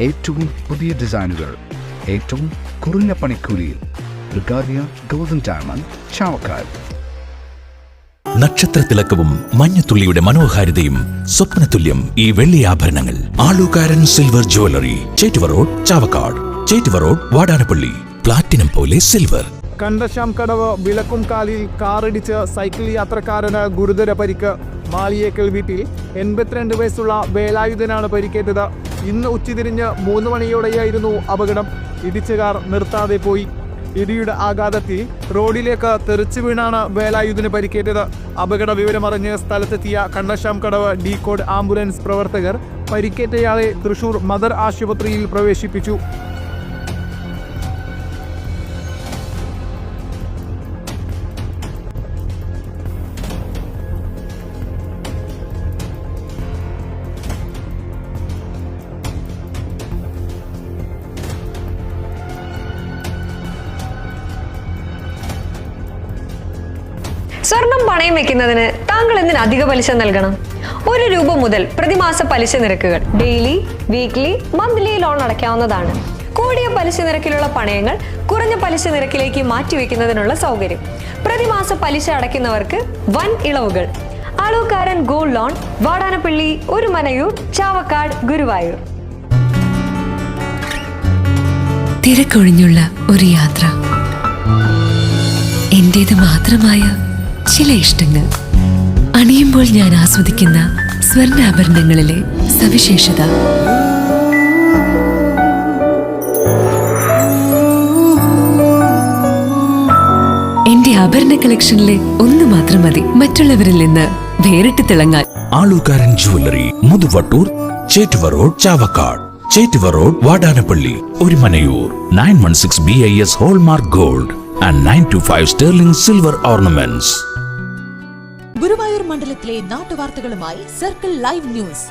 ഏറ്റവും പുതിയ ഡിസൈനുകൾ ഏറ്റവും കുറഞ്ഞ പണിക്കൂലിയിൽ ബ്രിഗാദിയ ഗോൾഡൻ ഡയമണ്ട് ചാവക്കാട്. നക്ഷത്രത്തിലക്കവും മഞ്ഞത്തുള്ളിയുടെ മനോഹാരിതയും സ്വപ്നതുല്യം ഈ വെള്ളി ആഭരണങ്ങൾ. Alukkaran silver jewellery, Chettuva road, Chavakkad. Chettuva road, Vadanappally. Platinum പോലെ സിൽവർ. കണ്ടശാം കടവ് വിളക്കുംകാലിൽ കാറിടിച്ച് സൈക്കിൾ യാത്രക്കാരന് ഗുരുതര പരിക്ക്. മാളിയേക്കൽ വീട്ടിൽ 82 വയസ്സുള്ള വേലായുധനാണ് പരിക്കേറ്റത്. ഇന്ന് ഉച്ചതിരിഞ്ഞ് 3 മണിയോടെയായിരുന്നു അപകടം. ഇടിച്ച കാർ നിർത്താതെ പോയി. ഇടിയുടെ ആഘാതത്തിൽ റോഡിലേക്ക് തെറിച്ചു വീണാണ് വേലായുധന് പരിക്കേറ്റത്. അപകട വിവരമറിഞ്ഞ് സ്ഥലത്തെത്തിയ കണ്ടശാം കടവ് ഡി-കോഡ് ആംബുലൻസ് പ്രവർത്തകർ പരിക്കേറ്റയാളെ തൃശൂർ മദർ ആശുപത്രിയിൽ പ്രവേശിപ്പിച്ചു. സ്വർണം പണയം വെക്കുന്നതിന് താങ്കൾ എന്തിന് അധിക പലിശ നൽകണം? 1 രൂപ മുതൽ പ്രതിമാസ പലിശ നിരക്കുകൾ ഡെയിലി, വീക്ക്ലി, മന്ത്ലി ലോൺ അടയ്ക്കാവുന്നതാണ്. കൂടിയ പലിശ നിരക്കിലുള്ള പണയങ്ങൾ കുറഞ്ഞ പലിശ നിരക്കിലേക്ക് മാറ്റിവെക്കുന്നതിനുള്ള സൗകര്യം. പ്രതിമാസ പലിശ അടയ്ക്കുന്നവർക്ക് വൻ ഇളവുകൾ. Alukkaran gold loan, Vadanappally, Orumanayur, Chavakkad, Guruvayur. തിരക്കൊഴിഞ്ഞുള്ള ഒരു യാത്ര, എന്റേത് മാത്രമായ ചില ഇഷ്ടങ്ങൾ, അണിയുമ്പോൾ ഞാൻ ആസ്വദിക്കുന്ന സ്വർണ്ണാഭരണങ്ങളിലെ സവിശേഷത. എന്റെ ആഭരണ കളക്ഷനിലെ ഒന്ന് മാത്രം മതി മറ്റുള്ളവരിൽ നിന്ന് വേറിട്ട് തിളങ്ങാൻ. Alukkaran jewellery, Muthuvattoor, Chettuva road, Chavakkad. Chettuva road, Vadanappally, Orumanayur. 916 BIS hallmark gold and 925 sterling silver ornaments. Guruvayur മണ്ഡലത്തിലെ നാട്ടുവാർത്തകളുമായി സർക്കിൾ ലൈവ് ന്യൂസ്.